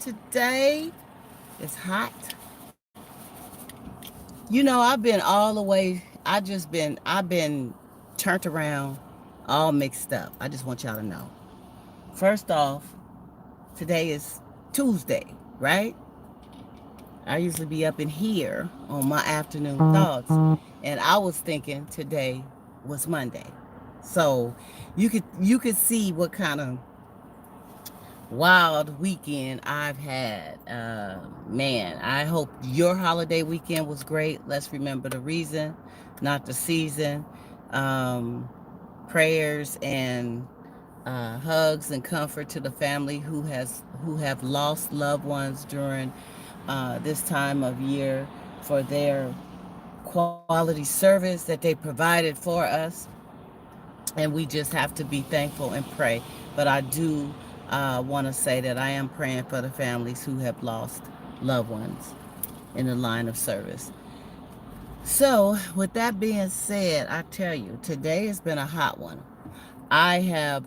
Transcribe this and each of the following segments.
today. It's hot. You know, I've been all the way, I've been turned around, all mixed up. I just want y'all to know. First off, today is Tuesday, right? I usually be up in here on my afternoon thoughts, and I was thinking today was Monday. So you could see what kind of wild weekend I've had. Man, I hope your holiday weekend was great. Let's remember the reason, not the season. Um, Prayers and hugs and comfort to the family who have lost loved ones during this time of year for their quality service that they provided for us, and we just have to be thankful and pray. But I do want to say that I am praying for the families who have lost loved ones in the line of service. So, with that being said, I tell you, today has been a hot one. I have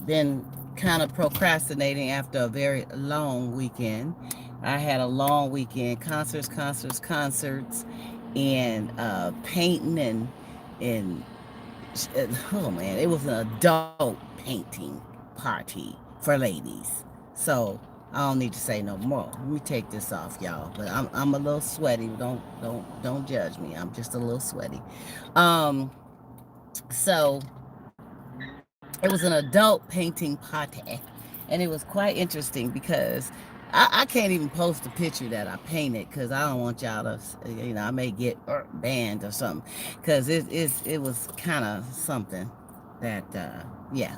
been kind of procrastinating after a very long weekend. I had a long weekend, concerts, and painting and oh man, it was an adult painting party for ladies. So I don't need to say no more. Let me take this off, y'all. But I'm a little sweaty. Don't judge me. I'm just a little sweaty. Um, so it was an adult painting party, and it was quite interesting because I can't even post a picture that I painted because I don't want y'all to, I may get banned or something because it was kind of something that, yeah,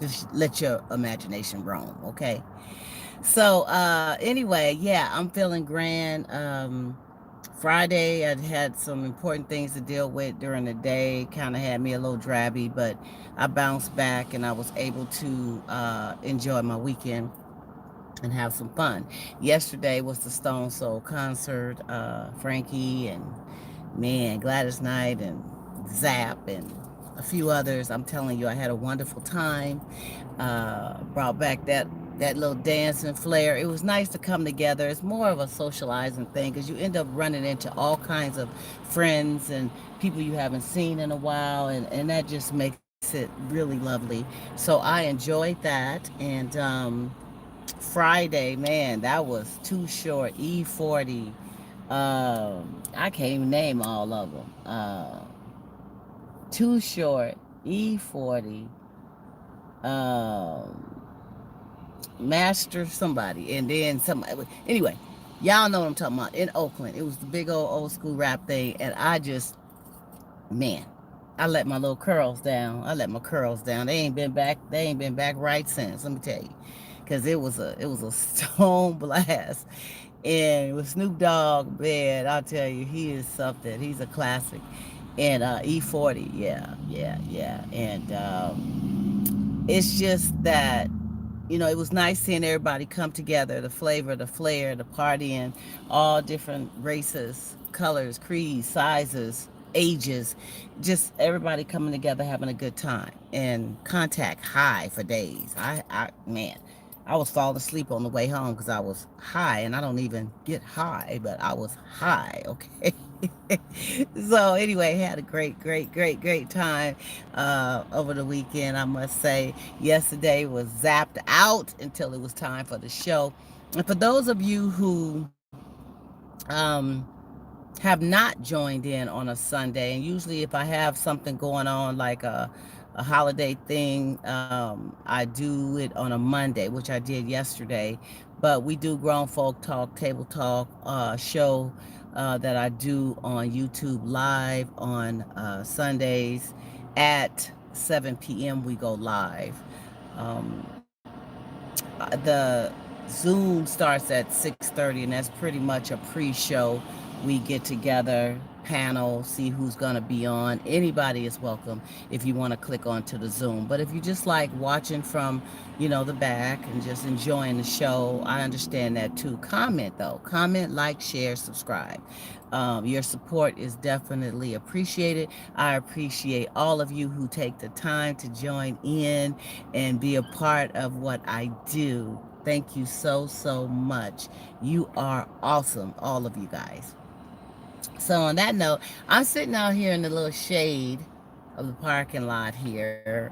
just let your imagination roam, okay? So, anyway, yeah, I'm feeling grand. Friday, I had some important things to deal with during the day. Kind of had me a little drabby, but I bounced back and I was able to enjoy my weekend and have some fun. Yesterday was the Stone Soul concert. Frankie and man, Gladys Knight and Zap and a few others. I'm telling you, I had a wonderful time. Brought back that little dancing flair. It was nice to come together. It's more of a socializing thing because you end up running into all kinds of friends and people you haven't seen in a while, and that just makes it really lovely. So I enjoyed that. And Friday, man, that was too short. E40. I can't even name all of them. Too short. E40. Um, Master somebody, and then somebody. Anyway, y'all know what I'm talking about. In Oakland, it was the big old school rap thing, and I just, man, I let my little curls down. I let my curls down. They ain't been back. They ain't been back right since. Let me tell you, because it was a stone blast. And with Snoop Dogg, man, I'll tell you, he is something. He's a classic. And E40, yeah. And it's just that, it was nice seeing everybody come together, the flavor, the flair, the partying, all different races, colors, creeds, sizes, ages, just everybody coming together having a good time and contact high for days. Man, I was falling asleep on the way home because I was high, and I don't even get high, but I was high, okay? So anyway, had a great time over the weekend, I must say. Yesterday was zapped out until it was time for the show. And for those of you who um, have not joined in on a Sunday, and usually if I have something going on like a holiday thing, I do it on a Monday, which I did yesterday. But we do Grown Folk Talk, Table Talk show that I do on YouTube Live on Sundays at 7 p.m. We go live. Um, the Zoom starts at 6:30, and that's pretty much a pre-show. We get together, panel, see who's going to be on. Anybody is welcome if you want to click onto the Zoom. But if you just like watching from, the back and just enjoying the show, I understand that too. Comment though. Comment, like, share, subscribe. Your support is definitely appreciated. I appreciate all of you who take the time to join in and be a part of what I do. Thank you so, so much. You are awesome, all of you guys. So on that note, I'm sitting out here in the little shade of the parking lot here,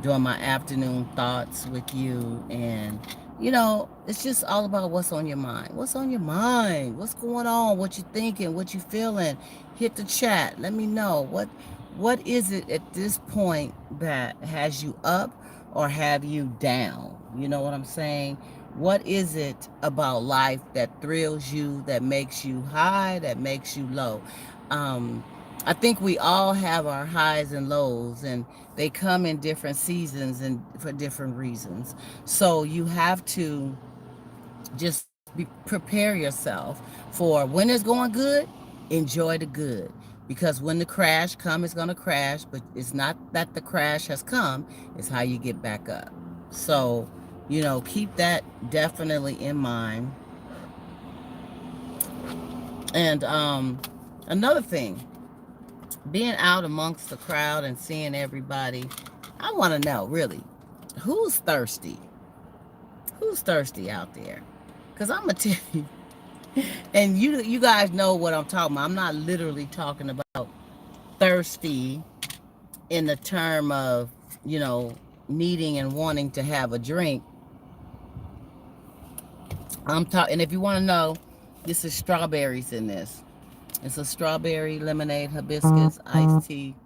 doing my afternoon thoughts with you. And, it's just all about what's on your mind. What's on your mind? What's going on? What you thinking? What you feeling? Hit the chat. Let me know. What is it at this point that has you up or have you down? You know what I'm saying? What is it about life that thrills you, that makes you high, that makes you low? I think we all have our highs and lows, and they come in different seasons and for different reasons. So you have to just prepare yourself for when it's going good, enjoy the good. Because when the crash comes, it's going to crash, but it's not that the crash has come, it's how you get back up. So, keep that definitely in mind. And another thing, being out amongst the crowd and seeing everybody, I want to know, really, who's thirsty? Who's thirsty out there? Because I'm going to tell you, and you guys know what I'm talking about. I'm not literally talking about thirsty in the term of, needing and wanting to have a drink. I'm talking, and if you want to know, this is strawberries in this. It's a strawberry lemonade hibiscus iced tea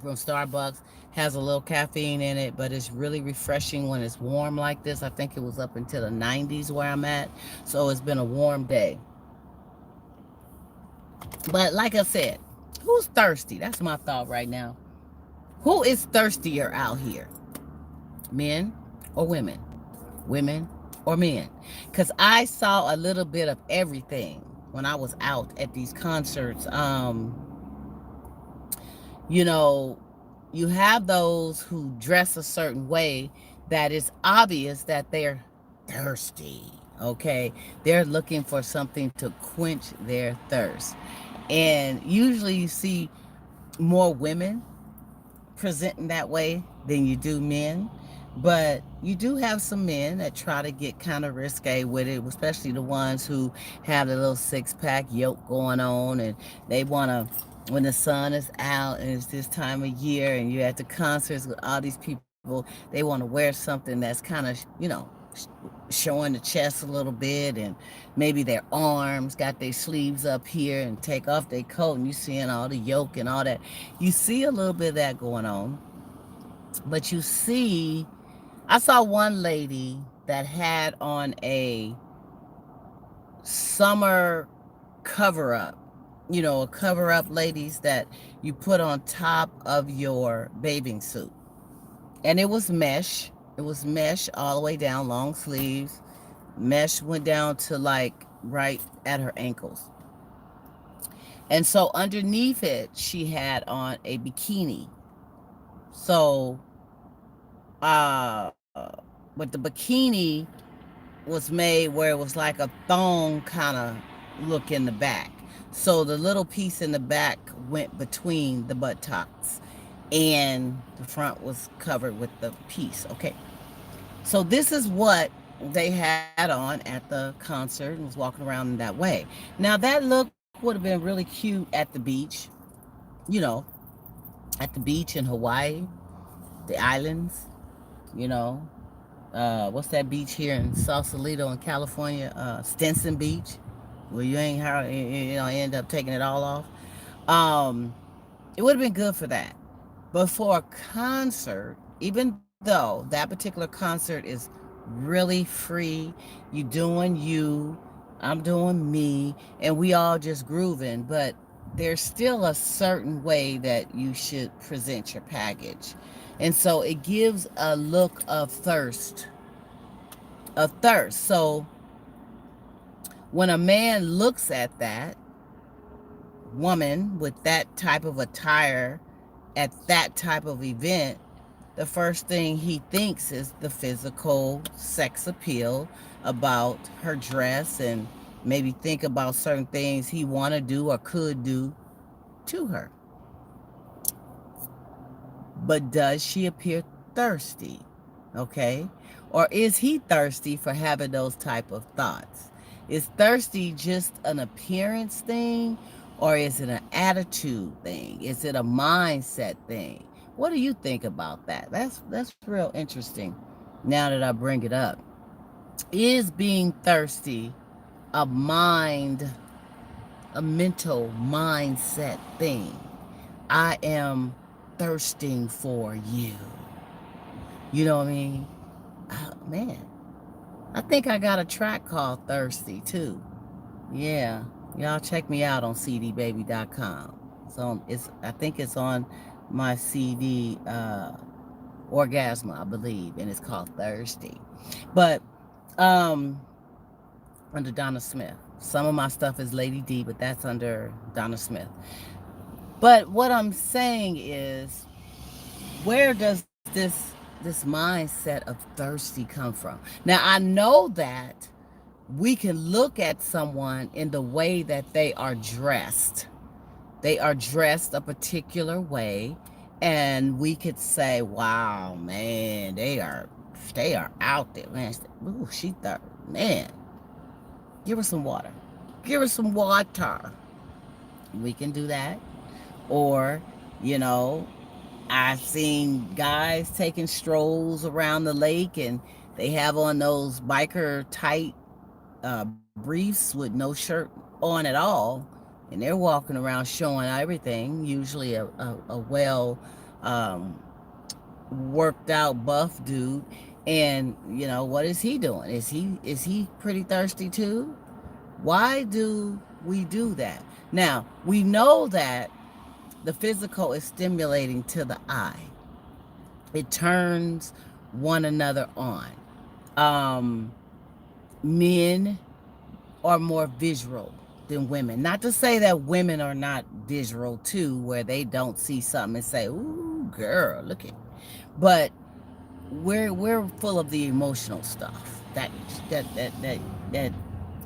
from Starbucks. Has a little caffeine in it, but it's really refreshing when it's warm like this. I think it was up until the 90s where I'm at, so it's been a warm day. But like I said, who's thirsty? That's my thought right now. Who is thirstier out here? Men or women? Women or men? Because I saw a little bit of everything when I was out at these concerts. You have those who dress a certain way that is obvious that they're thirsty. Okay, they're looking for something to quench their thirst. And usually you see more women presenting that way than you do men. But you do have some men that try to get kind of risque with it, especially the ones who have the little six-pack yoke going on, and they want to, when the sun is out and it's this time of year and you're at the concerts with all these people, they want to wear something that's kind of, showing the chest a little bit, and maybe their arms got their sleeves up here, and take off their coat and you seeing all the yoke and all that. You see a little bit of that going on. But I saw one lady that had on a summer cover-up, a cover-up, ladies, that you put on top of your bathing suit. And it was mesh. It was mesh all the way down, long sleeves. Mesh went down to like right at her ankles. And so underneath it, she had on a bikini. So, but the bikini was made where it was like a thong kind of look in the back. So the little piece in the back went between the buttocks, and the front was covered with the piece. Okay. So this is what they had on at the concert, and was walking around in that way. Now that look would have been really cute at the beach, at the beach in Hawaii, the islands, what's that beach here in Sausalito in California? Stinson Beach, where you ain't end up taking it all off. It would have been good for that. But for a concert, even though that particular concert is really free, you doing you, I'm doing me, and we all just grooving, but there's still a certain way that you should present your package. And so it gives a look of thirst. So when a man looks at that, woman with that type of attire at that type of event, the first thing he thinks is the physical sex appeal about her dress, and maybe think about certain things he want to do or could do to her. But does she appear thirsty? Okay? Or is he thirsty for having those type of thoughts? Is thirsty just an appearance thing, or is it an attitude thing? Is it a mindset thing? What do you think about that? That's real interesting now that I bring it up. Is being thirsty a mental mindset thing? I am thirsting for you. You know what I mean? Man, I think I got a track called Thirsty too. Yeah. Y'all check me out on cdbaby.com. So I think it's on my CD Orgasma, I believe, and it's called Thirsty. But under Donna Smith. Some of my stuff is Lady D, but that's under Donna Smith. But what I'm saying is, where does this mindset of thirsty come from? Now I know that we can look at someone in the way that they are dressed. They are dressed a particular way, and we could say, "Wow, man, they are out there, man." Ooh, she thought, man, give her some water. Give her some water. We can do that. Or, you know, I've seen guys taking strolls around the lake, and they have on those biker tight briefs with no shirt on at all, and they're walking around showing everything. Usually a well um, worked out buff dude, and you know what is he doing? Is he pretty thirsty too? Why do we do that? Now we know that the physical is stimulating to the eye. It turns one another on. Men are more visual than women. Not to say that women are not visual too, where they don't see something and say, "Ooh, girl, look at." But we're full of the emotional stuff. That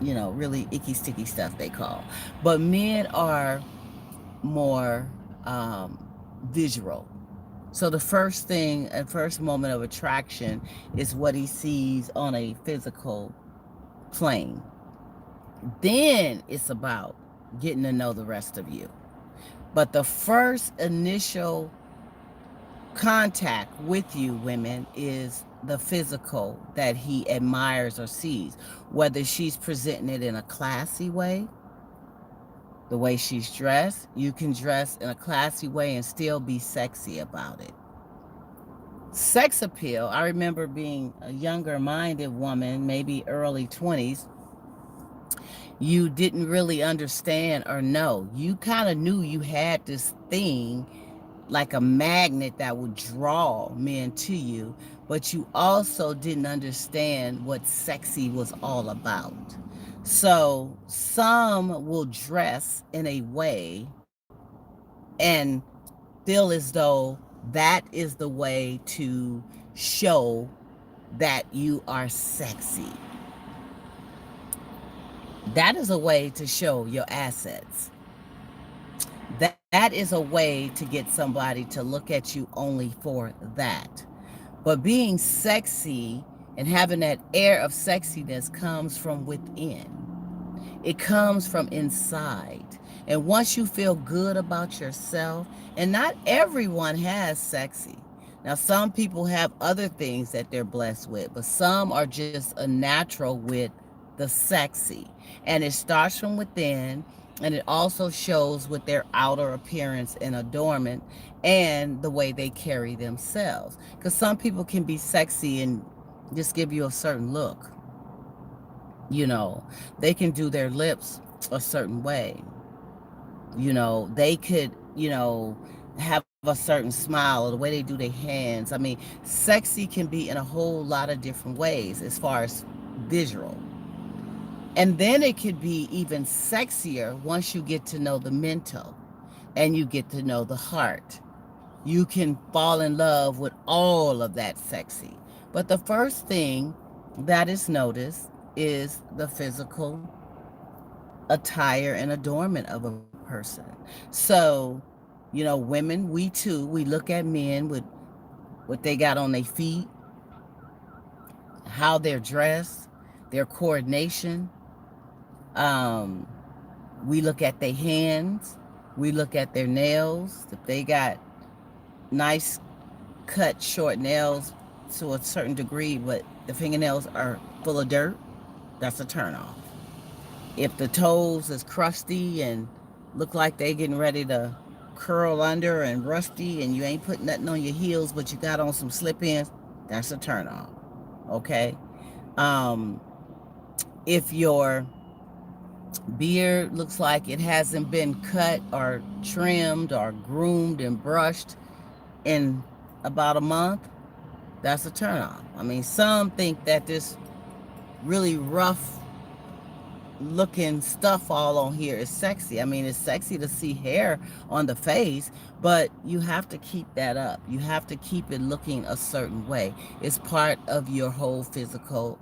really icky sticky stuff they call. But men are more visual. So the first thing, and first moment of attraction is what he sees on a physical plane. Then it's about getting to know the rest of you. But the first initial contact with you, women, is the physical that he admires or sees. Whether she's presenting it in a classy way, the way she's dressed, you can dress in a classy way and still be sexy about it. Sex appeal, I remember being a younger minded woman, maybe early 20s. You didn't really understand or know. You kind of knew you had this thing like a magnet that would draw men to you, but you also didn't understand what sexy was all about. So some will dress in a way and feel as though that is the way to show that you are sexy. That is a way to show your assets. That is a way to get somebody to look at you only for that. But being sexy and having that air of sexiness comes from within. It comes from inside. And once you feel good about yourself, and not everyone has sexy. Now, some people have other things that they're blessed with, but some are just a natural with the sexy. And it starts from within, and it also shows with their outer appearance and adornment and the way they carry themselves. Because some people can be sexy and just give you a certain look. They can do their lips a certain way. They could, have a certain smile, or the way they do their hands. I mean, sexy can be in a whole lot of different ways as far as visual. And then it could be even sexier once you get to know the mental and you get to know the heart. You can fall in love with all of that sexy. But the first thing that is noticed is the physical attire and adornment of a person. So, women, we too, we look at men with what they got on their feet, how they're dressed, their coordination. Um, we look at their hands, we look at their nails. If they got nice cut short nails to a certain degree, but the fingernails are full of dirt, that's a turn off. If the toes is crusty and look like they getting ready to curl under and rusty and you ain't putting nothing on your heels but you got on some slip-ins, that's a turn off. Okay? Um, if your beard looks like it hasn't been cut or trimmed or groomed and brushed in about a month, that's a turn off. I mean, some think that this really rough looking stuff all on here is sexy. I mean, it's sexy to see hair on the face, but you have to keep that up. You have to keep it looking a certain way. It's part of your whole physical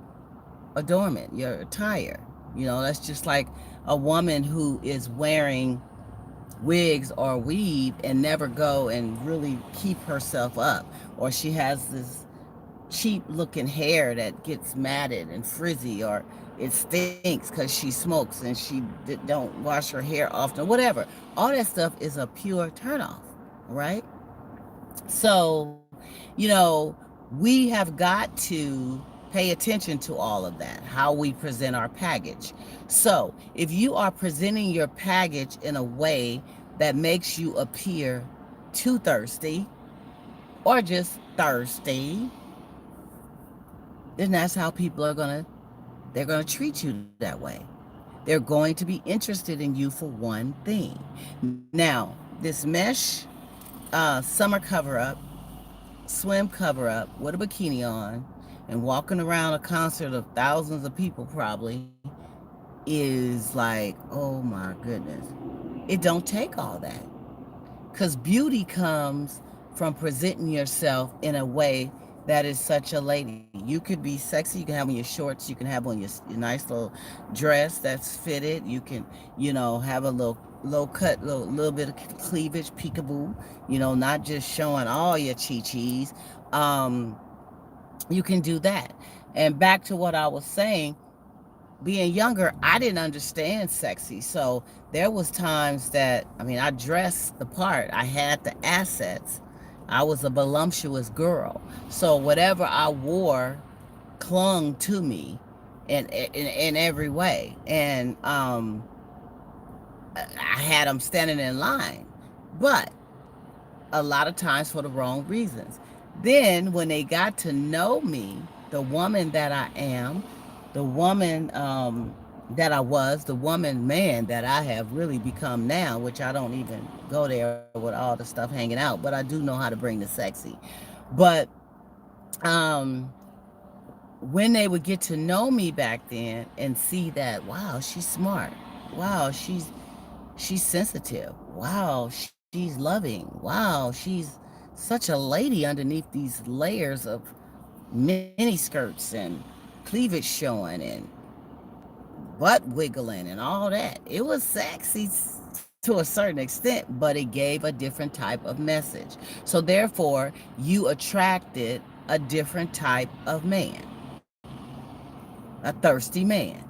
adornment, your attire. That's just like a woman who is wearing wigs or weave and never go and really keep herself up, or she has this cheap looking hair that gets matted and frizzy, or it stinks because she smokes and she don't wash her hair often, whatever. All that stuff is a pure turnoff, right? So, we have got to pay attention to all of that, how we present our package. So if you are presenting your package in a way that makes you appear too thirsty or just thirsty, then that's how people they're gonna treat you that way. They're going to be interested in you for one thing. Now, this mesh summer cover up, swim cover up with a bikini on, and walking around a concert of thousands of people probably is like, oh my goodness. It don't take all that. Because beauty comes from presenting yourself in a way that is such a lady. You could be sexy. You can have on your shorts. You can have on your nice little dress that's fitted. You can, have a little low cut, little bit of cleavage, peekaboo. Not just showing all your chi-chis. You can do that. And back to what I was saying, being younger, I didn't understand sexy. So there was times that, I dressed the part. I had the assets. I was a voluptuous girl. So whatever I wore clung to me in every way. And I had them standing in line. But a lot of times for the wrong reasons. Then when they got to know me, the woman that I am, the woman that I was, the woman man that I have really become now, which I don't even go there with all the stuff hanging out, but I do know how to bring the sexy. But um, when they would get to know me back then and see that, wow, she's smart, wow, she's sensitive, wow, she's loving, wow, she's such a lady underneath these layers of mini skirts and cleavage showing and butt wiggling and all that. It was sexy to a certain extent, but it gave a different type of message. So therefore, you attracted a different type of man, a thirsty man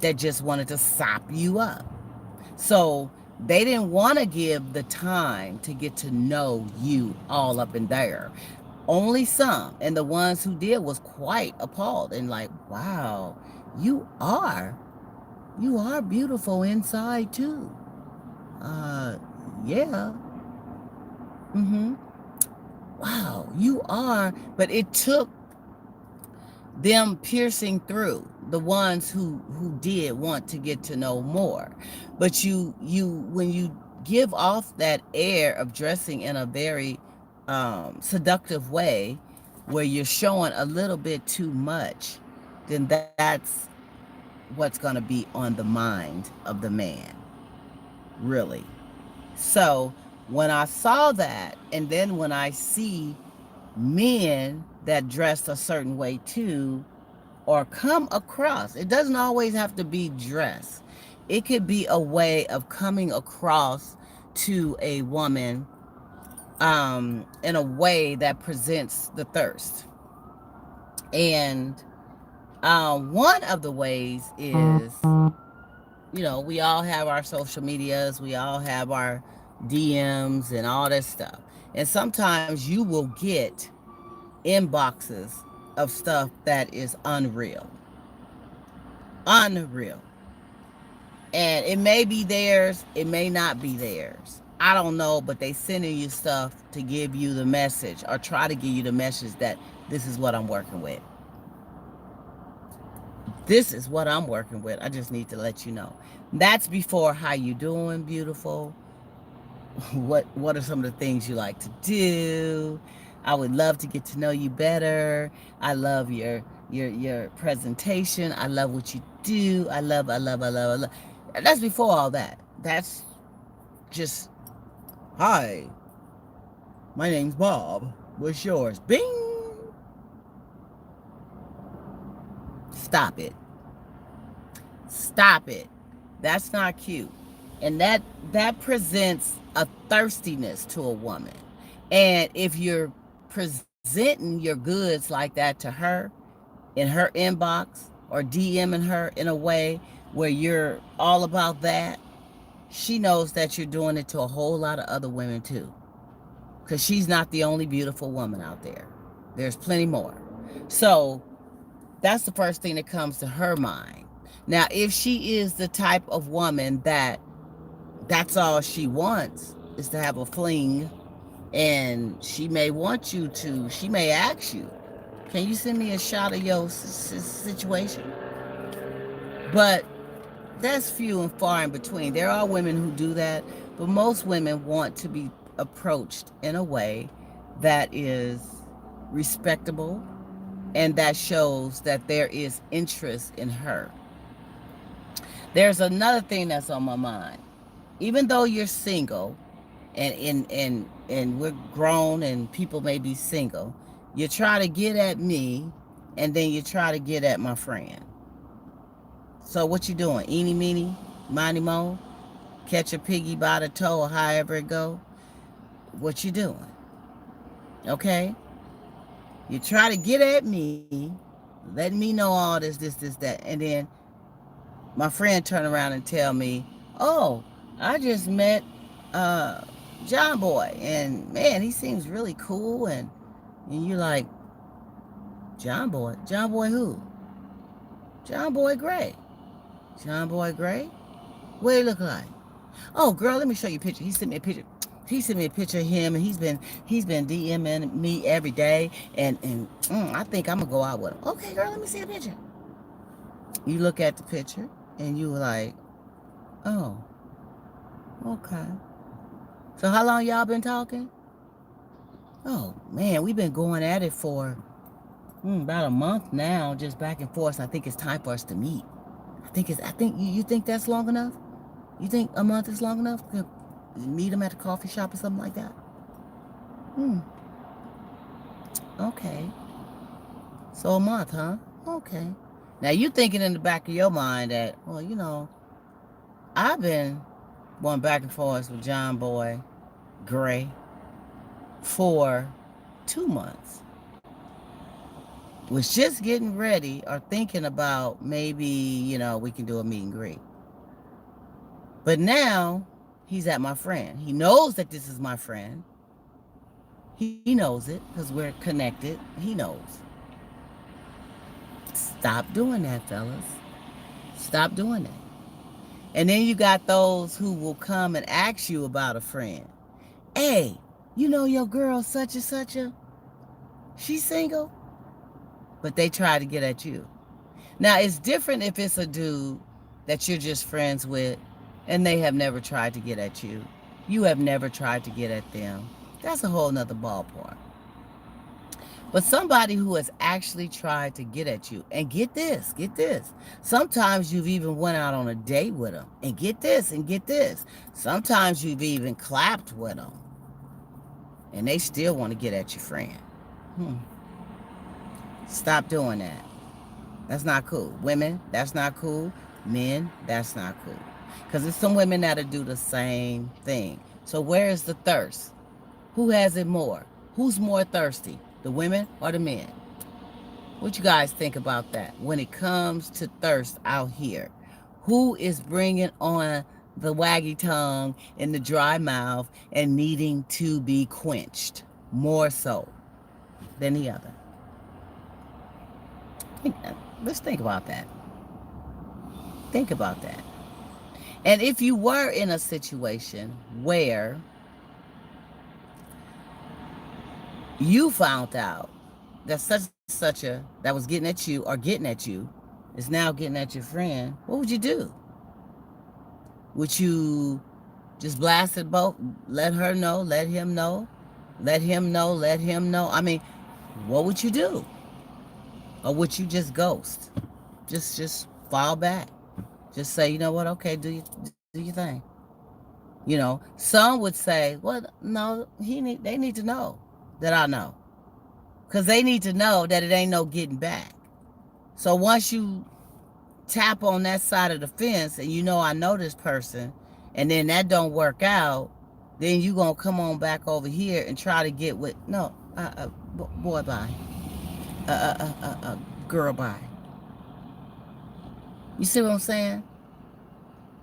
that just wanted to sop you up. So they didn't want to give the time to get to know you all up in there. Only some. And the ones who did was quite appalled and like, wow, you are beautiful inside too. Yeah. Mm-hmm. Wow, you are. But it took them piercing through, the ones who did want to get to know more. But you when you give off that air of dressing in a very seductive way where you're showing a little bit too much, then that's what's going to be on the mind of the man, really. So when I saw that, and then when I see men that dress a certain way too, or come across, it doesn't always have to be dress. It could be a way of coming across to a woman in a way that presents the thirst. And one of the ways is, we all have our social medias, we all have our DMs and all that stuff. And sometimes you will get inboxes of stuff that is unreal. Unreal. And it may be theirs, it may not be theirs. I don't know, but they sending you stuff to give you the message or try to give you the message that this is what I'm working with. This is what I'm working with. I just need to let you know. That's before how you doing, beautiful. What are some of the things you like to do? I would love to get to know you better. I love your presentation. I love what you do. I love. That's before all that. That's just, hi, my name's Bob. What's yours? Bing. Stop it. Stop it. That's not cute. And that presents a thirstiness to a woman. And if you're presenting your goods like that to her in her inbox or DMing her in a way where you're all about that, she knows that you're doing it to a whole lot of other women too. Because she's not the only beautiful woman out there. There's plenty more. So that's the first thing that comes to her mind. Now, if she is the type of woman that's all she wants is to have a fling, and she may want you to, she may ask you, can you send me a shot of your situation? But that's few and far in between. There are women who do that, but most women want to be approached in a way that is respectable and that shows that there is interest in her. There's another thing that's on my mind. Even though you're single and we're grown and people may be single, you try to get at me and then you try to get at my friend. So what you doing? Eeny, meeny, miny, mo? Catch a piggy by the toe or however it go? What you doing? Okay? You try to get at me, letting me know all this, that. And then my friend turn around and tell me, oh, I just met John Boy. And man, he seems really cool. And you're like, John Boy? John Boy who? John Boy Gray. John Boy Gray? What do he look like? Oh, girl, let me show you a picture. He sent me a picture. He sent me a picture of him, and he's been DMing me every day, and I think I'm gonna go out with him. Okay, girl, let me see the picture. You look at the picture, and you were like, oh, okay. So how long y'all been talking? Oh man, we've been going at it for about a month now, just back and forth. So I think it's time for us to meet. You think that's long enough? You think a month is long enough? Meet him at a coffee shop or something like that? Okay. So a month, huh? Okay. Now you thinking in the back of your mind that, well, I've been going back and forth with John Boy Gray for 2 months. Was just getting ready or thinking about maybe, we can do a meet and greet. But now he's at my friend. He knows that this is my friend. He knows it because we're connected. He knows. Stop doing that, fellas. Stop doing that. And then you got those who will come and ask you about a friend. Hey, your girl such and such she's single? But they try to get at you. Now, it's different if it's a dude that you're just friends with and they have never tried to get at you. You have never tried to get at them. That's a whole nother ballpark. But somebody who has actually tried to get at you, and get this. Sometimes you've even went out on a date with them, and get this, and get this. Sometimes you've even clapped with them, and they still want to get at your friend. Hmm. Stop doing that. That's not cool. Women, that's not cool. Men, that's not cool. Because there's some women that'll do the same thing. So where is the thirst? Who has it more? Who's more thirsty? The women or the men? What you guys think about that when it comes to thirst out here? Who is bringing on the waggy tongue and the dry mouth and needing to be quenched more so than the other? Let's think about that. Think about that. And if you were in a situation where you found out that such a that was getting at you or getting at you is now getting at your friend, what would you do? Would you just blast it both? Let her know, let him know, let him know, let him know. I mean, what would you do? Or would you just ghost? Just fall back. Just say, you know what, okay, do your thing. You know, some would say, well, no, they need to know that I know. Because they need to know that it ain't no getting back. So once you tap on that side of the fence and you know I know this person, and then that don't work out, then you going to come on back over here and try to get with, no, boy, bye. Girl, bye. You see what I'm saying?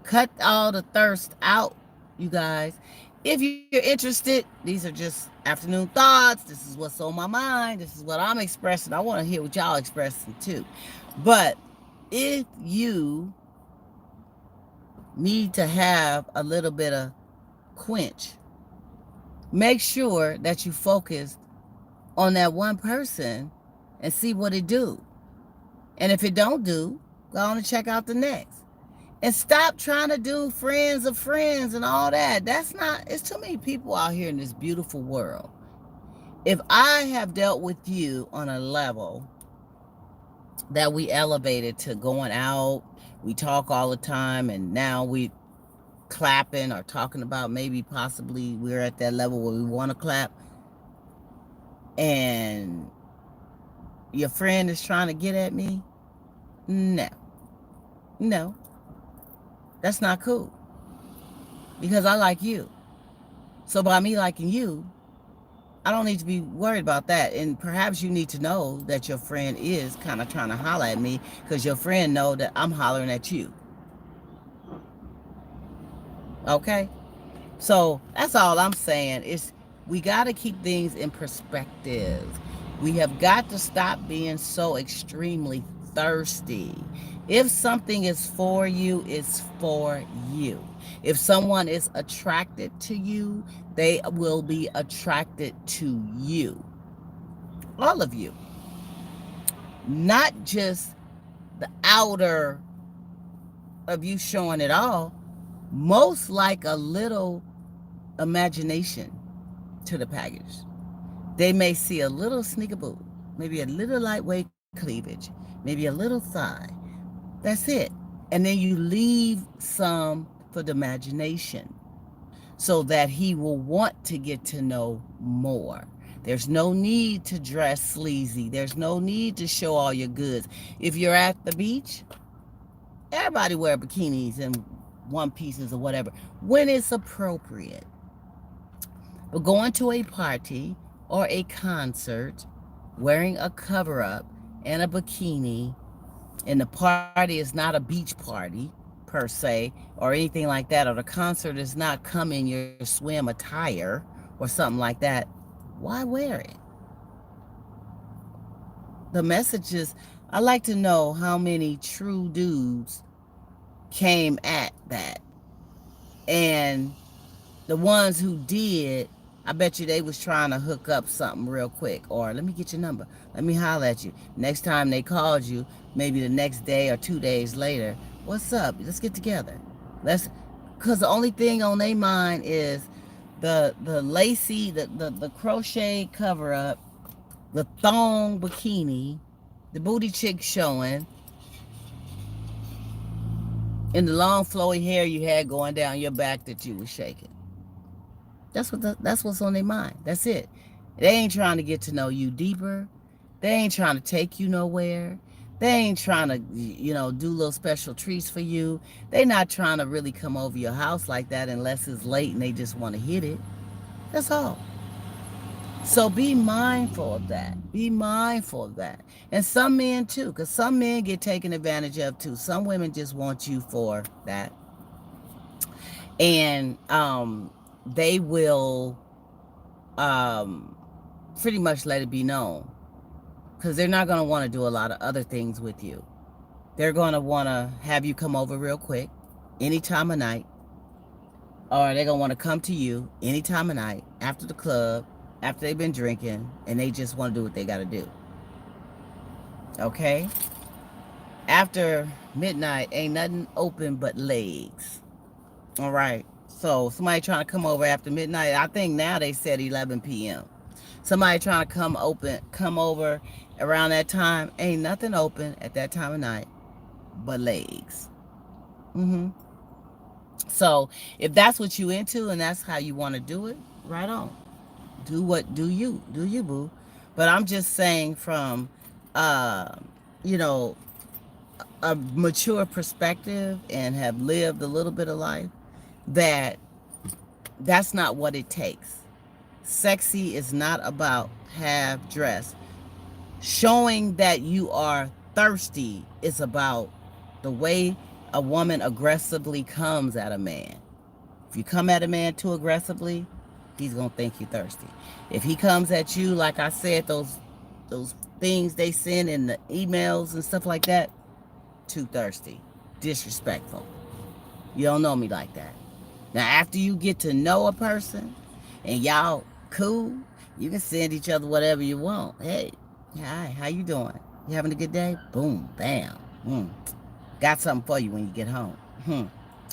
Cut all the thirst out, you guys. If you're interested, these are just afternoon thoughts. This is what's on my mind. This is what I'm expressing. I want to hear what y'all expressing too. But if you need to have a little bit of quench, make sure that you focus on that one person and see what it do. And if it don't do, go on and check out the next. And stop trying to do friends of friends and all that. That's not, it's too many people out here in this beautiful world. If I have dealt with you on a level that we elevated to going out, we talk all the time, and now we clapping or talking about maybe possibly we're at that level where we want to clap, and your friend is trying to get at me, no, that's not cool, because I like you. So by me liking you, I don't need to be worried about that. And perhaps you need to know that your friend is kind of trying to holler at me, because your friend know that I'm hollering at you. Okay? So that's all I'm saying is we got to keep things in perspective. We have got to stop being so extremely thirsty. If something is for you, it's for you. If someone is attracted to you, they will be attracted to you. All of you. Not just the outer of you showing it all. Most like a little imagination to the package. They may see a little sneakaboo, maybe a little lightweight cleavage, maybe a little thigh. That's it. And then you leave some for the imagination so that he will want to get to know more. There's no need to dress sleazy. There's no need to show all your goods. If you're at the beach, everybody wear bikinis and one pieces or whatever when it's appropriate. But going to a party or a concert wearing a cover-up and a bikini, and the party is not a beach party per se or anything like that, or the concert is not come in your swim attire or something like that, why wear it? The message is, I like to know how many true dudes came at that. And the ones who did, I bet you they was trying to hook up something real quick. Or let me get your number. Let me holler at you. Next time they called you, maybe the next day or 2 days later, what's up? Let's get together. Because the only thing on their mind is the lacy, the crochet cover up the thong bikini, the booty cheek showing, and the long flowy hair you had going down your back that you were shaking. That's what's on their mind. That's it. They ain't trying to get to know you deeper. They ain't trying to take you nowhere. They ain't trying to, do little special treats for you. They not trying to really come over your house like that unless it's late and they just want to hit it. That's all. So be mindful of that. Be mindful of that. And some men too, because some men get taken advantage of too. Some women just want you for that. And they will pretty much let it be known, because they're not going to want to do a lot of other things with you. They're going to want to have you come over real quick, any time of night, or they're going to want to come to you any time of night, after the club, after they've been drinking, and they just want to do what they got to do. Okay? After midnight, ain't nothing open but legs. All right? So somebody trying to come over after midnight, I think now they said 11 p.m. Somebody trying to come over around that time, ain't nothing open at that time of night but legs. So if that's what you into and that's how you want to do it, right on. Do you, boo. But I'm just saying from, you know, a mature perspective and have lived a little bit of life, that's not what it takes. Sexy is not about half dress. Showing that you are thirsty is about the way a woman aggressively comes at a man. If you come at a man too aggressively, he's gonna think you're thirsty. If he comes at you, like I said, those things they send in the emails and stuff like that, too thirsty, disrespectful. You don't know me like that. Now, after you get to know a person and y'all cool, you can send each other whatever you want. Hey, hi, how you doing? You having a good day? Boom, bam. Got something for you when you get home.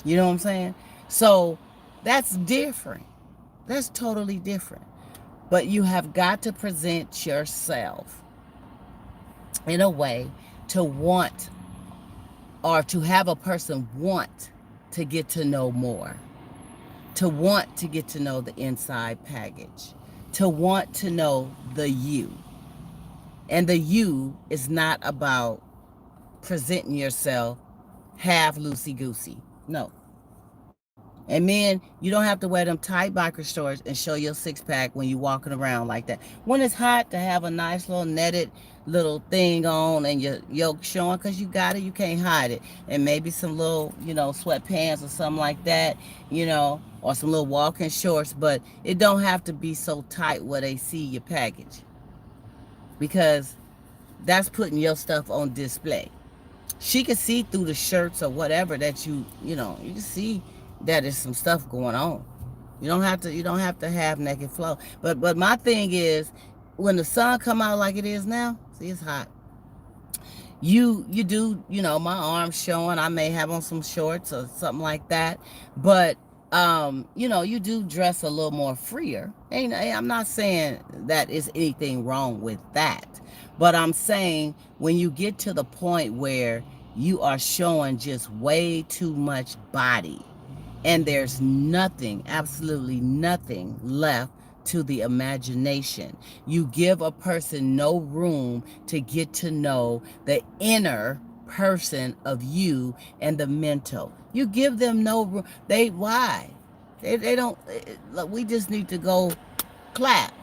You know what I'm saying? So that's different. That's totally different. But you have got to present yourself in a way to want, or to have a person want to get to know more, to want to get to know the inside package, to want to know the you. And the you is not about presenting yourself half loosey-goosey. No. And men, you don't have to wear them tight biker shorts and show your six-pack when you're walking around like that. When it's hot, to have a nice little netted little thing on and your yoke showing, because you got it, you can't hide it. And maybe some little, sweatpants or something like that, or some little walking shorts. But it don't have to be so tight where they see your package, because that's putting your stuff on display. She can see through the shirts or whatever that you can see that there's some stuff going on. You don't have to have naked flow. But my thing is, when the sun come out like it is now, see, it's hot. You do, my arms showing. I may have on some shorts or something like that. But you do dress a little more freer. I'm not saying that is anything wrong with that. But I'm saying when you get to the point where you are showing just way too much body, and there's nothing, absolutely nothing left to the imagination. You give a person no room to get to know the inner person of you and the mental. You give them no room. Why? They don't, look, we just need to go clap.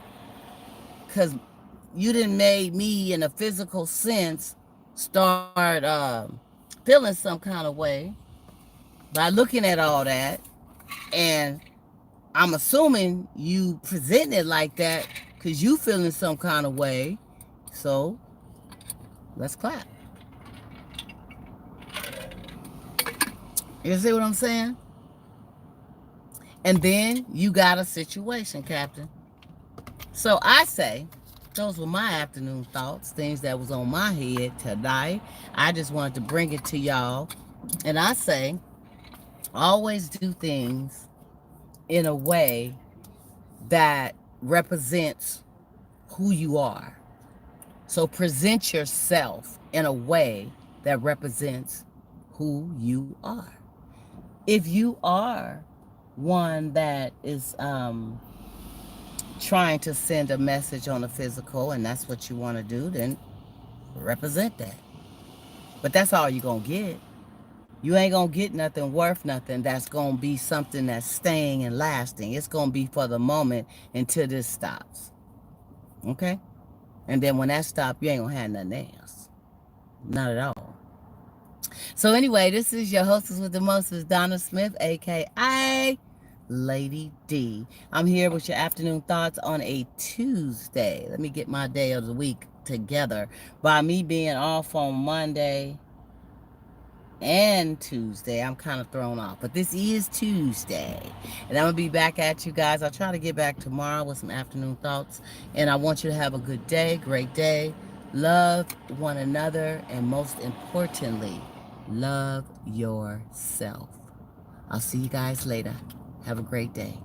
Because you didn't make me, in a physical sense, start feeling some kind of way by looking at all that. And I'm assuming you present it like that because you feeling some kind of way. So let's clap. You see what I'm saying? And then you got a situation, Captain. So I say, those were my afternoon thoughts, things that was on my head tonight. I just wanted to bring it to y'all. And I say, always do things in a way that represents who you are. So present yourself in a way that represents who you are. If you are one that is trying to send a message on a physical and that's what you want to do, then represent that. But that's all you're going to get. You ain't going to get nothing worth nothing that's going to be something that's staying and lasting. It's going to be for the moment until this stops. Okay? And then when that stops, you ain't going to have nothing else. Not at all. So anyway, this is your hostess with the mostest, Donna Smith, a.k.a. Lady D. I'm here with your afternoon thoughts on a Tuesday. Let me get my day of the week together. By me being off on Monday and Tuesday, I'm kind of thrown off. But this is Tuesday. And I'm going to be back at you guys. I'll try to get back tomorrow with some afternoon thoughts. And I want you to have a good day, great day. Love one another. And most importantly, love yourself. I'll see you guys later. Have a great day.